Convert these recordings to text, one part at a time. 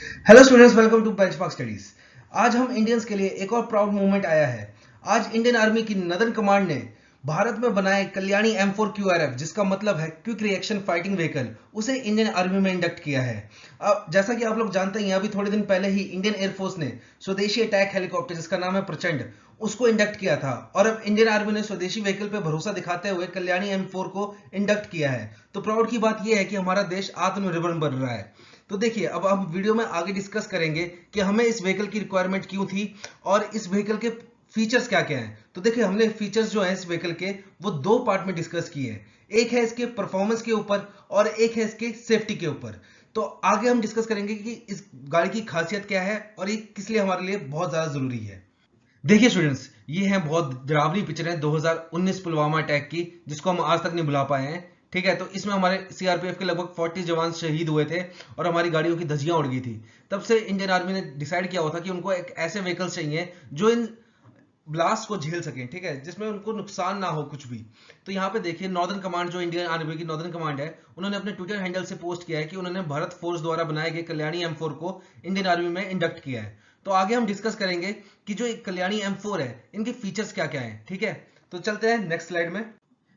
Hello students, welcome to benchmark studies. आज हम Indians के लिए एक और प्राउड मूवमेंट आया है। आज इंडियन आर्मी की नदन कमांड ने भारत में बनाए कल्याणी M4 QRF, जिसका मतलब है क्विक रिएक्शन फाइटिंग व्हीकल, उसे इंडियन आर्मी में इंडक्ट किया है। अब जैसा कि आप लोग जानते हैं, अभी थोड़े दिन पहले ही इंडियन एयरफोर्स ने स्वदेशी अटैक हेलीकॉप्टर, जिसका नाम है प्रचंड, उसको इंडक्ट किया था। और अब इंडियन आर्मी ने स्वदेशी व्हीकल पे भरोसा दिखाते हुए कल्याणी M4 को इंडक्ट किया है। तो प्राउड की बात यह है कि हमारा देश आत्मनिर्भर बन रहा है। तो देखिए, अब हम वीडियो में आगे डिस्कस करेंगे कि हमें इस व्हीकल की रिक्वायरमेंट क्यों थी और इस व्हीकल के फीचर्स क्या क्या हैं। तो देखिए, हमने फीचर्स जो है इस व्हीकल के, वो दो पार्ट में डिस्कस किए हैं। एक है इसके परफॉर्मेंस के ऊपर और एक है इसके सेफ्टी के ऊपर। तो आगे हम डिस्कस करेंगे कि इस गाड़ी की खासियत क्या है और ये किस लिए हमारे लिए बहुत ज्यादा जरूरी है। देखिए स्टूडेंट्स, ये है बहुत डरावनी पिक्चर है 2019 पुलवामा अटैक की, जिसको हम आज तक नहीं भुला पाए हैं। ठीक है, तो इसमें हमारे सीआरपीएफ के लगभग 40 जवान शहीद हुए थे और हमारी गाड़ियों की धज्जियां उड़ गई थी। तब से इंडियन आर्मी ने डिसाइड किया हुआ था कि उनको एक ऐसे व्हीकल्स चाहिए जो इन ब्लास्ट को झेल सकें, ठीक है, जिसमें उनको नुकसान ना हो कुछ भी। तो यहाँ पे देखिए, नॉर्दर्न कमांड, जो इंडियन आर्मी की नॉर्दर्न कमांड है, उन्होंने अपने ट्विटर हैंडल से पोस्ट किया है कि उन्होंने भारत फोर्स द्वारा बनाए गए कल्याणी M4 को इंडियन आर्मी में इंडक्ट किया है। तो आगे हम डिस्कस करेंगे कि जो कल्याणी M4 है, इनके फीचर्स क्या क्या है। ठीक है, तो चलते हैं नेक्स्ट स्लाइड में।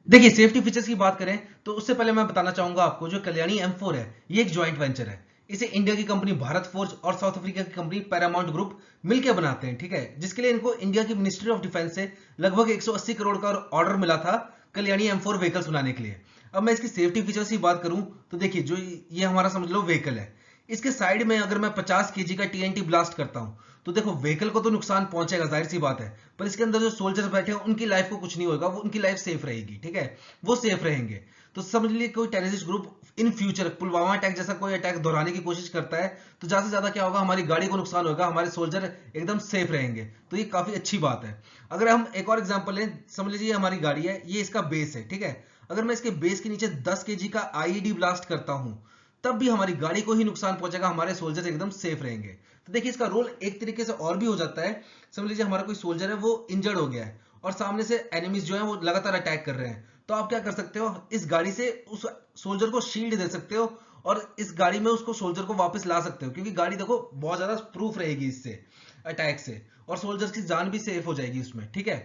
देखिए, सेफ्टी फीचर्स की बात करें तो उससे पहले मैं बताना चाहूंगा आपको, जो कल्याणी M4 है, ये एक ज्वाइंट वेंचर है। इसे इंडिया की कंपनी भारत फोर्ज और साउथ अफ्रीका की कंपनी पैरामाउंट ग्रुप मिलकर बनाते हैं। ठीक है, जिसके लिए इनको इंडिया की मिनिस्ट्री ऑफ डिफेंस से लगभग 180 करोड़ का ऑर्डर मिला था कल्याणी M4 व्हीकल्स बनाने के लिए। अब मैं इसकी सेफ्टी फीचर्स की बात करूं तो देखिए, जो ये हमारा समझ लो व्हीकल है, इसके साइड में अगर मैं 50 केजी का TNT ब्लास्ट करता हूं तो देखो, व्हीकल को तो नुकसान पहुंचेगा, जाहिर सी बात है, पर इसके अंदर जो सोल्जर्स बैठे हैं उनकी लाइफ को कुछ नहीं होगा, वो उनकी लाइफ सेफ रहेगी। ठीक है, वो सेफ रहेंगे। तो समझ लीजिए, कोई terrorist group in future Pulwama attack जैसा कोई अटैक दोहराने की कोशिश करता है तो ज्यादा से ज्यादा क्या होगा, हमारी गाड़ी को नुकसान होगा, हमारे सोल्जर एकदम सेफ रहेंगे। तो ये काफी अच्छी बात है। अगर हम एक और एग्जांपल लें, समझ लीजिए हमारी गाड़ी है, ये इसका बेस है। ठीक है, अगर मैं इसके बेस के नीचे 10 केजी का IED ब्लास्ट करता हूं, तब भी हमारी गाड़ी को ही नुकसान पहुंचेगा, हमारे सोल्जर एकदम सेफ रहेंगे। तो देखिए, इसका रोल एक तरीके से और भी हो जाता है। समझ लीजिए हमारा कोई सोल्जर है, वो इंजर्ड हो गया है और सामने से एनिमीज जो है वो लगातार अटैक कर रहे हैं, तो आप क्या कर सकते हो, इस गाड़ी से उस सोल्जर को शील्ड दे सकते हो और इस गाड़ी में उसको सोल्जर को वापस ला सकते हो, क्योंकि गाड़ी देखो बहुत ज्यादा प्रूफ रहेगी इससे, अटैक से, और सोल्जर्स की जान भी सेफ हो जाएगी उसमें। ठीक है,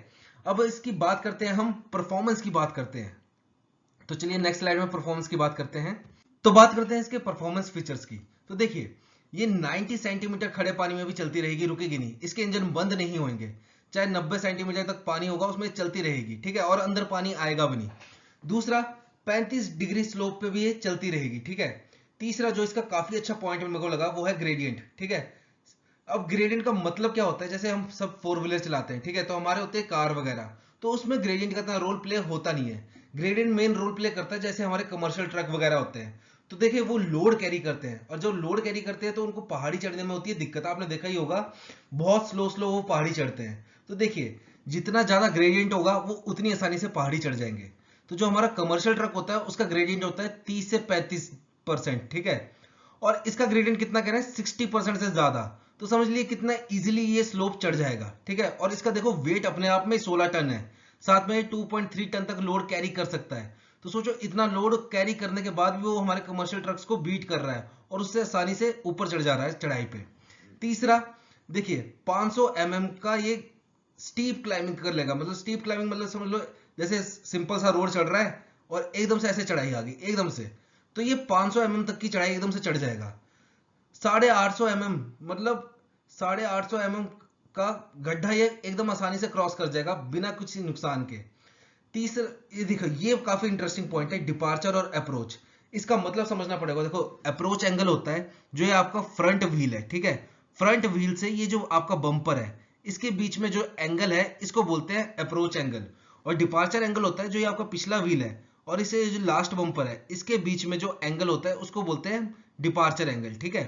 अब इसकी बात करते हैं, हम परफॉर्मेंस की बात करते हैं। तो चलिए नेक्स्ट स्लाइड में परफॉर्मेंस की बात करते हैं। तो बात करते हैं इसके परफॉर्मेंस फीचर्स की। तो देखिए, ये 90 सेंटीमीटर खड़े पानी में भी चलती रहेगी, रुकेगी नहीं, इसके इंजन बंद नहीं होंगे। चाहे 90 सेंटीमीटर तक पानी होगा उसमें चलती रहेगी। ठीक है, और अंदर पानी आएगा भी नहीं। दूसरा, 35 डिग्री स्लोप पे भी ये चलती रहेगी। ठीक है। तीसरा, जो इसका काफी अच्छा पॉइंट मेरे को लगा, वो है ग्रेडियंट। ठीक है, अब ग्रेडियंट का मतलब क्या होता है, जैसे हम सब फोर व्हीलर चलाते हैं, ठीक है, तो हमारे होते हैं कार वगैरह, तो उसमें ग्रेडियंट का इतना रोल प्ले होता नहीं है। ग्रेडियंट मेन रोल प्ले करता है जैसे हमारे कमर्शियल ट्रक वगैरह होते हैं। तो देखिए, वो लोड कैरी करते हैं, और जो लोड कैरी करते हैं तो उनको पहाड़ी चढ़ने में होती है दिक्कत, आपने देखा ही होगा, बहुत स्लो स्लो वो पहाड़ी चढ़ते हैं। तो देखिए, जितना ज्यादा ग्रेडियंट होगा वो उतनी आसानी से पहाड़ी चढ़ जाएंगे। तो जो हमारा कमर्शियल ट्रक होता है उसका ग्रेडियंट होता है 30 से 35%। ठीक है, और इसका ग्रेडियंट कितना कह रहे हैं, 60% से ज्यादा। तो समझ लिए कितना इजीली ये स्लोप चढ़ जाएगा। ठीक है, और इसका देखो वेट अपने आप में 16 टन है, साथ में 2.3 टन तक लोड कैरी कर सकता है। तो सोचो, इतना लोड कैरी करने के बाद भी वो हमारे कमर्शियल ट्रक्स को बीट कर रहा है और उससे आसानी से ऊपर चढ़ जा रहा है चढ़ाई पे। तीसरा, देखिए 500 का ये स्टीप क्लाइंबिंग कर लेगा। मतलब स्टीप क्लाइंबिंग मतलब समझ लो, जैसे सिंपल सा रोड चढ़ रहा है और एकदम से ऐसे चढ़ाई आ गई एकदम से, तो ये 500 तक की चढ़ाई एकदम से चढ़ जाएगा। 850 मतलब 850 का गड्ढा ये एकदम आसानी से क्रॉस कर जाएगा बिना कुछ नुकसान के। तीसरा, ये देखो, ये काफी इंटरेस्टिंग पॉइंट है, डिपार्चर और अप्रोच। इसका मतलब समझना पड़ेगा। देखो, अप्रोच एंगल होता है जो ये आपका फ्रंट व्हील है, ठीक है, फ्रंट व्हील से ये जो आपका बम्पर है, इसके बीच में जो एंगल है इसको बोलते हैं अप्रोच एंगल। और डिपार्चर एंगल होता है जो ये आपका पिछला व्हील है और इसे जो लास्ट बम्पर है इसके बीच में जो एंगल होता है उसको बोलते हैं डिपार्चर एंगल। ठीक है,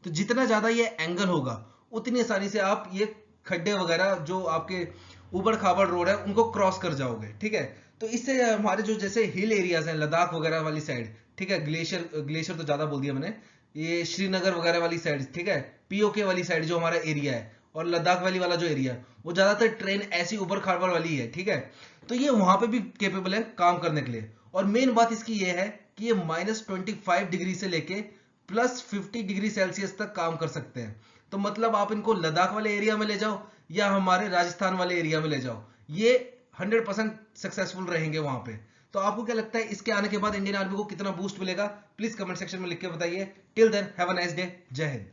तो जितना ज्यादा ये एंगल होगा उतनी आसानी से आप ये खड्डे वगैरह जो आपके ऊबड़ खाबड़ रोड है उनको क्रॉस कर जाओगे। ठीक है, तो इससे हमारे जो जैसे हिल एरियाज हैं, लद्दाख वगैरह वाली साइड, ठीक है, ग्लेशियर ग्लेशियर तो ज्यादा बोल दिया मैंने, ये श्रीनगर वगैरह वाली साइड, ठीक है, POK वाली साइड जो हमारा एरिया है, और लद्दाख वैली वाला जो एरिया है, वो ज्यादातर ट्रेन ऐसी ऊबड़ खाबड़ वाली है। ठीक है, तो ये वहां पे भी केपेबल है काम करने के लिए। और मेन बात इसकी ये है कि ये -25 डिग्री से लेके +50 डिग्री सेल्सियस तक काम कर सकते हैं। तो मतलब आप इनको लद्दाख वाले एरिया में ले जाओ या हमारे राजस्थान वाले एरिया में ले जाओ, ये 100% सक्सेसफुल रहेंगे वहां पे। तो आपको क्या लगता है इसके आने के बाद इंडियन आर्मी को कितना बूस्ट मिलेगा? प्लीज कमेंट सेक्शन में लिख के बताइए। Till then have a nice day. जय हिंद।